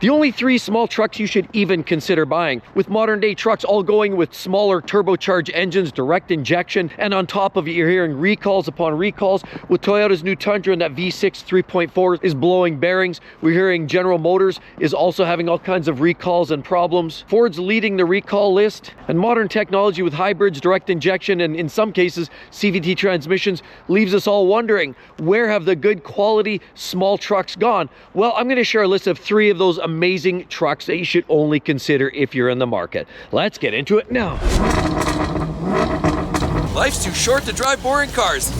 The only 3 small trucks you should even consider buying, with modern day trucks all going with smaller turbocharged engines, direct injection, and on top of it you're hearing recalls upon recalls. With Toyota's new Tundra, and that V6 3.4 is blowing bearings. We're hearing General Motors is also having all kinds of recalls and problems. Ford's leading the recall list, and modern technology with hybrids, direct injection, and in some cases CVT transmissions leaves us all wondering, where have the good quality small trucks gone? Well, I'm going to share a list of 3 of those amazing trucks that you should only consider if you're in the market. Let's get into it now. Life's too short to drive boring cars.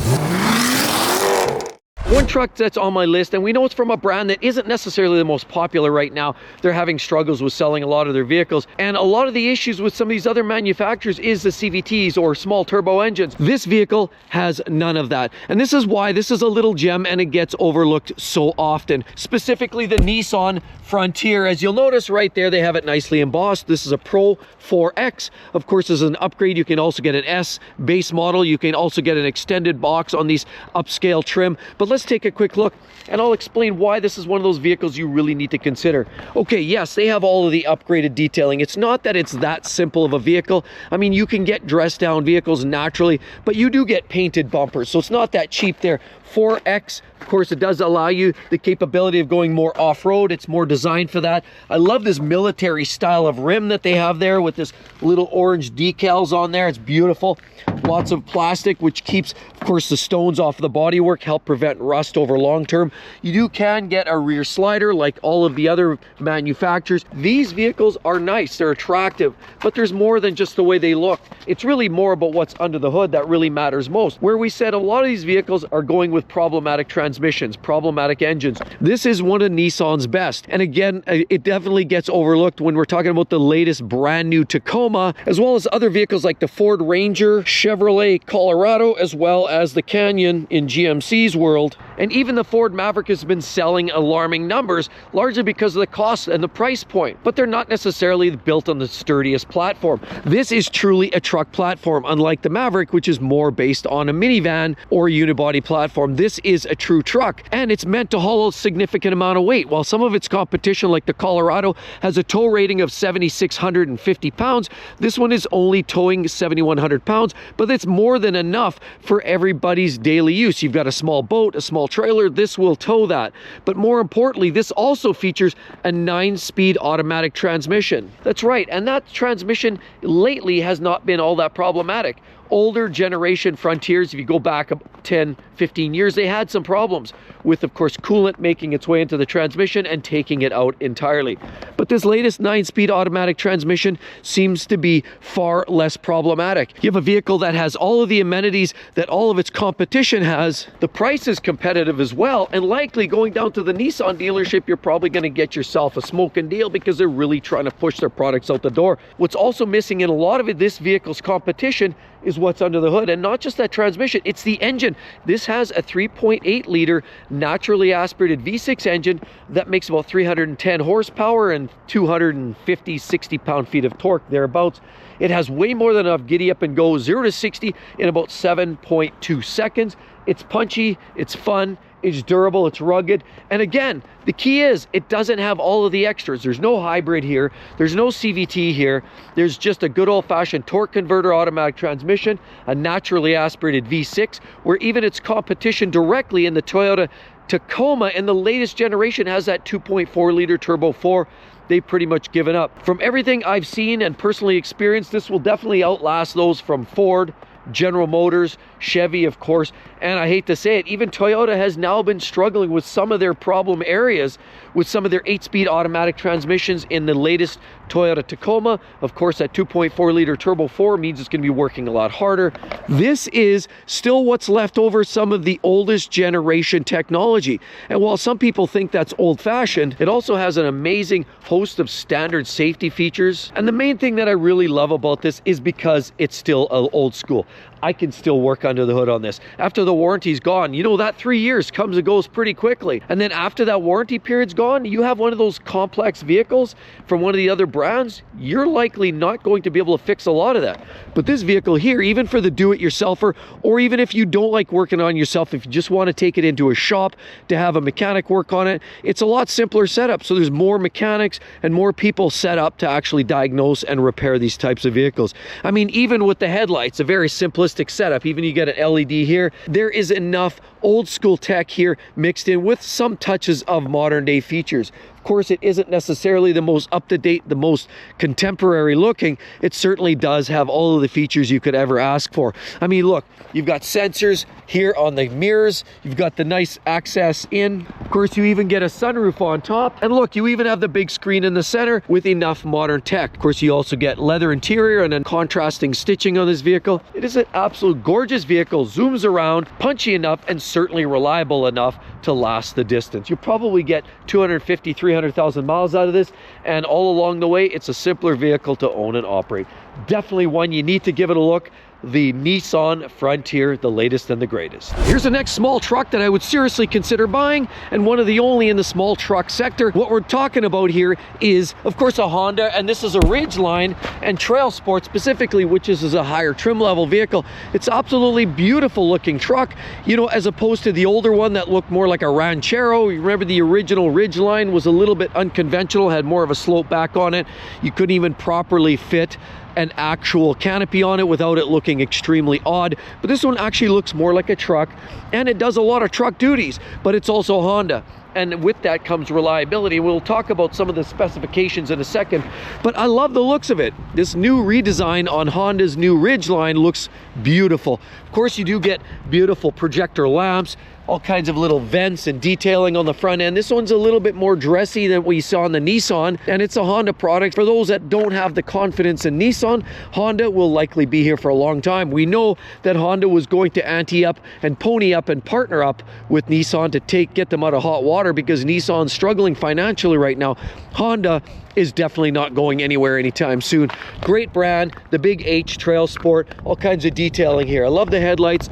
One truck that's on my list, and we know it's from a brand that isn't necessarily the most popular right now. They're having struggles with selling a lot of their vehicles, and a lot of the issues with some of these other manufacturers is the CVTs or small turbo engines. This vehicle has none of that, and this is why this is a little gem and it gets overlooked so often. Specifically the Nissan Frontier. As you'll notice right there, they have it nicely embossed. This is a Pro 4X. Of course, as an upgrade, you can also get an S base model. You can also get an extended box on these upscale trim. But let's take a quick look and I'll explain why this is one of those vehicles you really need to consider. Okay, yes, they have all of the upgraded detailing. It's not that it's that simple of a vehicle. I mean, you can get dressed down vehicles naturally, but you do get painted bumpers, so it's not that cheap there. 4X, of course, it does allow you the capability of going more off-road. It's more designed for that. I love this military style of rim that they have there with this little orange decals on there. It's beautiful. Lots of plastic, which keeps, of course, the stones off the bodywork, help prevent rust over long term. You can get a rear slider like all of the other manufacturers. These vehicles are nice, they're attractive, but there's more than just the way they look. It's really more about what's under the hood that really matters most. Where we said a lot of these vehicles are going with problematic transmissions, problematic engines. This is one of Nissan's best. And again, it definitely gets overlooked when we're talking about the latest brand new Tacoma, as well as other vehicles like the Ford Ranger, Chevrolet Colorado, as well as the Canyon in GMC's world. And even the Ford Maverick has been selling alarming numbers, largely because of the cost and the price point. But they're not necessarily built on the sturdiest platform. This is truly a truck platform, unlike the Maverick, which is more based on a minivan or unibody platform. This is a true truck, and it's meant to haul a significant amount of weight. While some of its competition, like the Colorado, has a tow rating of 7,650 pounds, this one is only towing 7,100 pounds, but it's more than enough for everybody's daily use. You've got a small boat, a small trailer, this will tow that. But more importantly, this also features a 9-speed automatic transmission. That's right, and that transmission lately has not been all that problematic. Older generation Frontiers, if you go back 10, 15 years, they had some problems with, of course, coolant making its way into the transmission and taking it out entirely. But this latest 9-speed automatic transmission seems to be far less problematic. You have a vehicle that has all of the amenities that all of its competition has. The price is competitive as well, and likely going down to the Nissan dealership, you're probably going to get yourself a smoking deal because they're really trying to push their products out the door. What's also missing in a lot of this vehicle's competition is what's under the hood, and not just that transmission, it's the engine. This has a 3.8 liter naturally aspirated V6 engine that makes about 310 horsepower and 250-60 pound-feet of torque thereabouts. It has way more than enough giddy up and go 0 to 60 in about 7.2 seconds. It's punchy, it's fun, it's durable, it's rugged, and again, the key is it doesn't have all of the extras. There's no hybrid here, there's no CVT here, there's just a good old-fashioned torque converter automatic transmission, a naturally aspirated V6, where even its competition directly in the Toyota Tacoma in the latest generation has that 2.4 liter turbo 4. They've pretty much given up. From everything I've seen and personally experienced, this will definitely outlast those from Ford, General Motors, Chevy, of course, and I hate to say it, even Toyota has now been struggling with some of their problem areas with some of their 8-speed automatic transmissions in the latest Toyota Tacoma. Of course, that 2.4 liter turbo 4 means it's going to be working a lot harder. This is still what's left over some of the oldest generation technology, and while some people think that's old-fashioned, it also has an amazing host of standard safety features. And the main thing that I really love about this is because it's still old school. I can still work on under the hood on this. After the warranty's gone, you know, that 3 years comes and goes pretty quickly. And then after that warranty period's gone, you have one of those complex vehicles from one of the other brands, you're likely not going to be able to fix a lot of that. But this vehicle here, even for the do-it-yourselfer, or even if you don't like working on yourself, if you just want to take it into a shop to have a mechanic work on it, it's a lot simpler setup. So there's more mechanics and more people set up to actually diagnose and repair these types of vehicles. I mean, even with the headlights, a very simplistic setup. Even you get an LED here, there is enough old school tech here mixed in with some touches of modern day features. Of course, it isn't necessarily the most up-to-date, the most contemporary looking. It certainly does have all of the features you could ever ask for. I mean, look, you've got sensors here on the mirrors. You've got the nice access in. Of course, you even get a sunroof on top. And look, you even have the big screen in the center with enough modern tech. Of course, you also get leather interior and then contrasting stitching on this vehicle. It is an absolute gorgeous vehicle, zooms around, punchy enough, and certainly reliable enough to last the distance. You'll probably get 250, 300,000 miles out of this, and all along the way, it's a simpler vehicle to own and operate. Definitely one you need to give it a look. The Nissan Frontier, the latest and the greatest. Here's the next small truck that I would seriously consider buying, and one of the only in the small truck sector. What we're talking about here is, of course, a Honda, and this is a Ridgeline and Trail Sport specifically, which is a higher trim level vehicle. It's absolutely beautiful looking truck, you know, as opposed to the older one that looked more like a Ranchero. You remember the original Ridgeline was a little bit unconventional, had more of a slope back on it. You couldn't even properly fit an actual canopy on it without it looking extremely odd. But this one actually looks more like a truck, and it does a lot of truck duties, but it's also Honda. And with that comes reliability. We'll talk about some of the specifications in a second, but I love the looks of it. This new redesign on Honda's new Ridgeline looks beautiful. Of course, you do get beautiful projector lamps, all kinds of little vents and detailing on the front end. This one's a little bit more dressy than what you saw in the Nissan, and it's a Honda product. For those that don't have the confidence in Nissan, Honda will likely be here for a long time. We know that Honda was going to ante up and pony up and partner up with Nissan to get them out of hot water because Nissan's struggling financially right now. Honda is definitely not going anywhere anytime soon. Great brand, the big H Trail Sport, all kinds of detailing here. I love the headlights.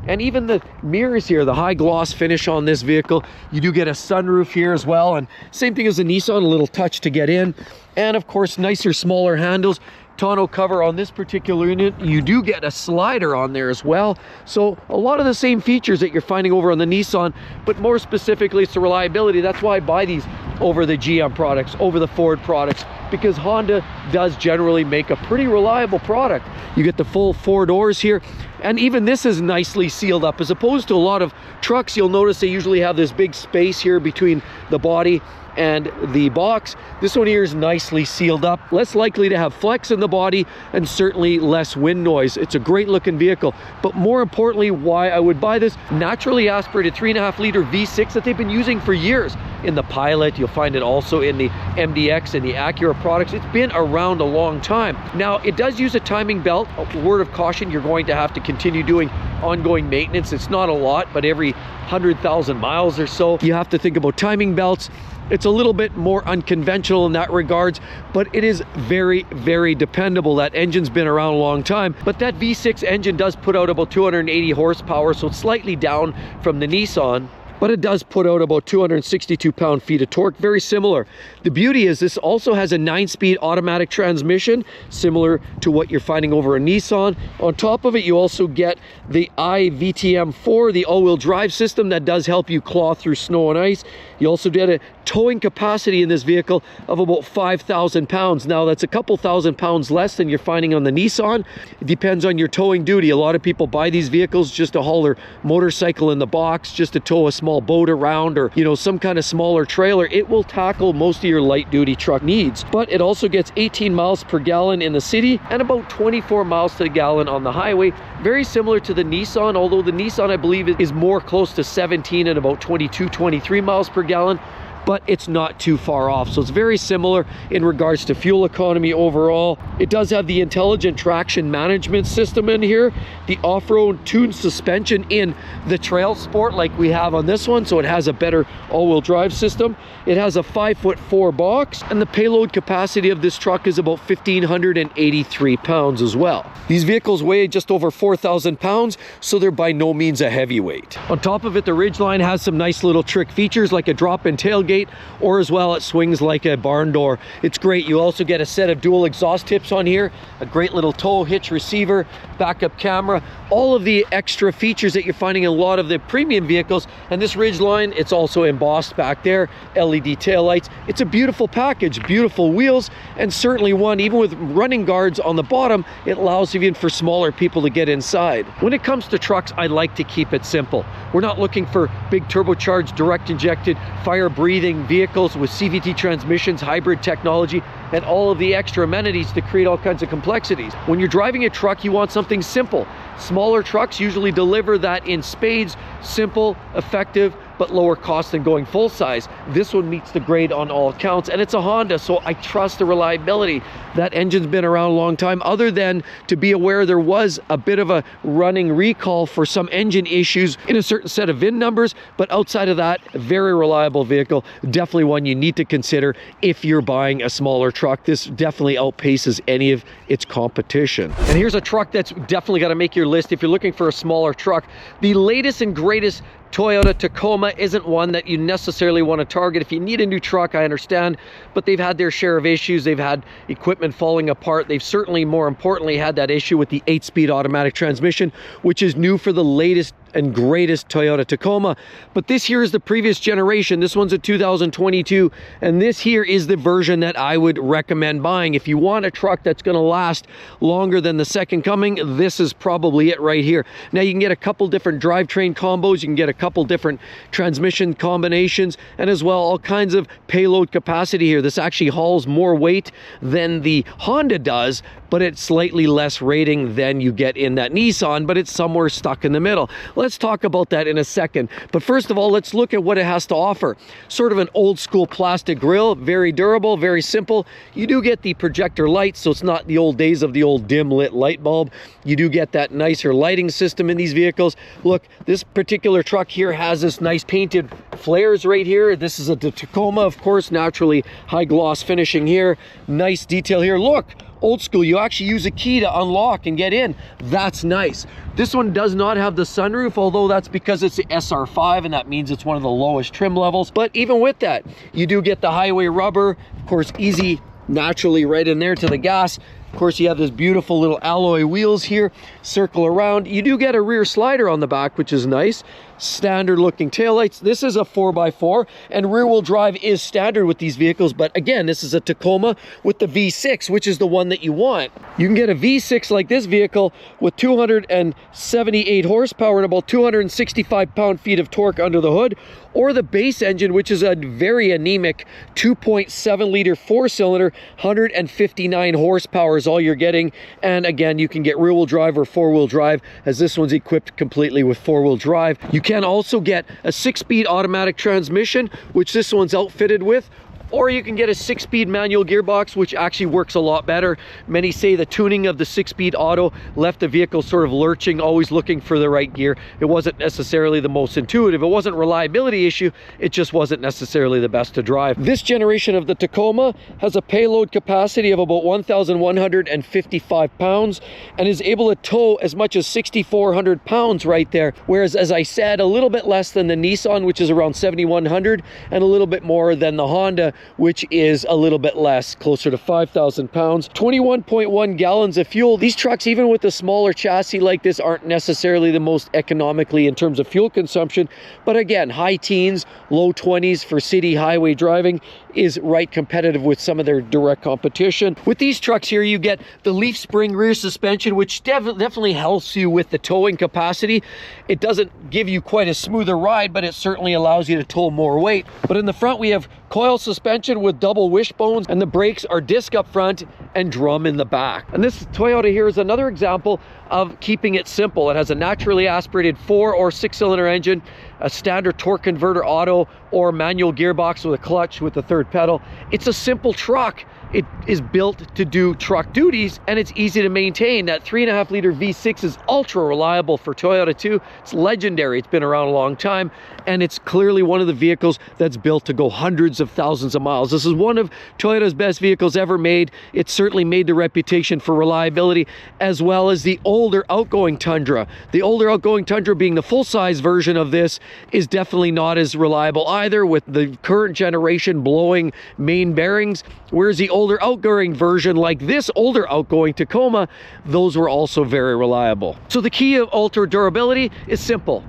And even the mirrors here, the high gloss finish on this vehicle. You do get a sunroof here as well, and same thing as the Nissan, a little touch to get in. And of course, nicer, smaller handles. Tonneau cover on this particular unit. You do get a slider on there as well. So a lot of the same features that you're finding over on the Nissan, but more specifically, it's the reliability. That's why I buy these over the GM products, over the Ford products, because Honda does generally make a pretty reliable product. You get the full 4 doors here, and even this is nicely sealed up. As opposed to a lot of trucks, you'll notice they usually have this big space here between the body and the box. This one here is nicely sealed up, less likely to have flex in the body, and certainly less wind noise. It's a great looking vehicle, but more importantly, why I would buy this, naturally aspirated 3.5 liter V6 that they've been using for years. In the Pilot, you'll find it also in the MDX and the Acura products. It's been around a long time. Now, it does use a timing belt. A word of caution, you're going to have to continue doing ongoing maintenance. It's not a lot, but every 100,000 miles or so, you have to think about timing belts. It's a little bit more unconventional in that regards, but it is very, very dependable. That engine's been around a long time, but that V6 engine does put out about 280 horsepower, so it's slightly down from the Nissan, but it does put out about 262 pound-feet of torque, very similar. The beauty is this also has a 9-speed automatic transmission, similar to what you're finding over a Nissan. On top of it, you also get the iVTM4, the all-wheel drive system that does help you claw through snow and ice. You also get a towing capacity in this vehicle of about 5,000 pounds. Now, that's a couple thousand pounds less than you're finding on the Nissan. It depends on your towing duty. A lot of people buy these vehicles just to haul their motorcycle in the box, just to tow a small boat around, or you know, some kind of smaller trailer. It will tackle most of your light duty truck needs, but it also gets 18 miles per gallon in the city and about 24 miles to the gallon on the highway. Very similar to the Nissan, although the Nissan, I believe, is more close to 17 and about 22, 23 miles per gallon. but it's not too far off. So it's very similar in regards to fuel economy overall. It does have the intelligent traction management system in here, the off-road tuned suspension in the Trail Sport like we have on this one, so it has a better all-wheel drive system. It has a 5'4" box, and the payload capacity of this truck is about 1,583 pounds as well. These vehicles weigh just over 4,000 pounds, so they're by no means a heavyweight. On top of it, the Ridgeline has some nice little trick features like a drop-in tailgate, or as well it swings like a barn door. It's great. You also get a set of dual exhaust tips on here, a great little tow hitch receiver, backup camera, all of the extra features that you're finding in a lot of the premium vehicles. And this Ridgeline, it's also embossed back there, LED taillights. It's a beautiful package, beautiful wheels, and certainly one, even with running guards on the bottom, it allows even for smaller people to get inside. When it comes to trucks, I like to keep it simple. We're not looking for big turbocharged, direct injected, fire breathing vehicles with CVT transmissions, hybrid technology, and all of the extra amenities to create all kinds of complexities. When you're driving a truck, you want something simple. Smaller trucks usually deliver that in spades, simple, effective, but lower cost than going full size. This one meets the grade on all counts, and it's a Honda, so I trust the reliability. That engine's been around a long time, other than to be aware there was a bit of a running recall for some engine issues in a certain set of VIN numbers, but outside of that, a very reliable vehicle, definitely one you need to consider if you're buying a smaller truck. This definitely outpaces any of its competition. And here's a truck that's definitely got to make your list if you're looking for a smaller truck. The latest and greatest Toyota Tacoma isn't one that you necessarily want to target. If you need a new truck, I understand, but they've had their share of issues. They've had equipment falling apart. They've certainly, more importantly, had that issue with the 8-speed automatic transmission, which is new for the latest and greatest Toyota Tacoma. But this here is the previous generation. This one's a 2022, and this here is the version that I would recommend buying. If you want a truck that's going to last longer than the second coming, this is probably it right here. Now you can get a couple different drivetrain combos, you can get a couple different transmission combinations, and as well all kinds of payload capacity here. This actually hauls more weight than the Honda does, but it's slightly less rating than you get in that Nissan, but it's somewhere stuck in the middle. Let's talk about that in a second. But first of all, let's look at what it has to offer. Sort of an old school plastic grille, very durable, very simple. You do get the projector lights, so it's not the old days of the old dim lit light bulb. You do get that nicer lighting system in these vehicles. Look, this particular truck here has this nice painted flares right here. This is a Tacoma, of course, naturally high gloss finishing here. Nice detail here. Look, old school, you actually use a key to unlock and get in. That's nice. This one does not have the sunroof, although that's because it's the SR5, and that means it's one of the lowest trim levels. But even with that, you do get the highway rubber, of course, easy naturally right in there to the gas. Of course, you have this beautiful little alloy wheels here, circle around. You do get a rear slider on the back, which is nice. Standard looking taillights. This is a 4x4, and rear wheel drive is standard with these vehicles, but again, this is a Tacoma with the V6, which is the one that you want. You can get a V6 like this vehicle with 278 horsepower and about 265 pound-feet of torque under the hood, or the base engine, which is a very anemic 2.7 liter 4-cylinder, 159 horsepower is all you're getting. And again, you can get rear wheel drive or 4-wheel drive, as this one's equipped completely with 4-wheel drive. You can also get a 6-speed automatic transmission, which this one's outfitted with, or you can get a 6-speed manual gearbox, which actually works a lot better. Many say the tuning of the 6-speed auto left the vehicle sort of lurching, always looking for the right gear. It wasn't necessarily the most intuitive. It wasn't a reliability issue, it just wasn't necessarily the best to drive. This generation of the Tacoma has a payload capacity of about 1,155 pounds and is able to tow as much as 6,400 pounds right there. Whereas, as I said, a little bit less than the Nissan, which is around 7,100, and a little bit more than the Honda, which is a little bit less, closer to 5,000 pounds. 21.1 gallons of fuel. These trucks, even with a smaller chassis like this, aren't necessarily the most economically in terms of fuel consumption, but again, high teens, low 20s for city highway driving is right competitive with some of their direct competition. With these trucks here, you get the leaf spring rear suspension, which definitely helps you with the towing capacity. It doesn't give you quite a smoother ride, but it certainly allows you to tow more weight. But in the front, we have coil suspension with double wishbones, and the brakes are disc up front and drum in the back. And this Toyota here is another example of keeping it simple. It has a naturally aspirated 4 or 6-cylinder engine, a standard torque converter auto or manual gearbox with a clutch with the third pedal. It's a simple truck. It is built to do truck duties, and it's easy to maintain. That 3.5 liter V6 is ultra reliable for Toyota too. It's legendary. It's been around a long time, and it's clearly one of the vehicles that's built to go hundreds of thousands of miles. This is one of Toyota's best vehicles ever made. It certainly made the reputation for reliability, as well as the older outgoing Tundra. The older outgoing Tundra, being the full-size version of this, is definitely not as reliable either, with the current generation blowing main bearings, whereas the older outgoing version, like this older outgoing Tacoma, those were also very reliable. So the key of ultra durability is simple.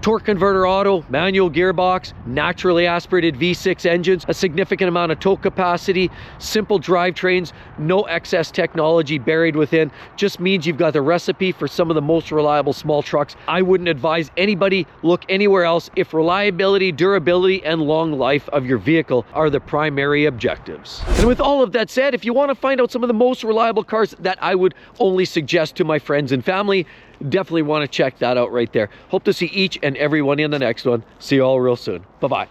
Torque converter auto, manual gearbox, naturally aspirated V6 engines, a significant amount of tow capacity, simple drivetrains, no excess technology buried within. Just means you've got the recipe for some of the most reliable small trucks. I wouldn't advise anybody look anywhere else if reliability, durability, and long life of your vehicle are the primary objectives. And with all of that said, if you want to find out some of the most reliable cars that I would only suggest to my friends and family, definitely want to check that out right there. Hope to see each and every one in the next one. See you all real soon. Bye-bye.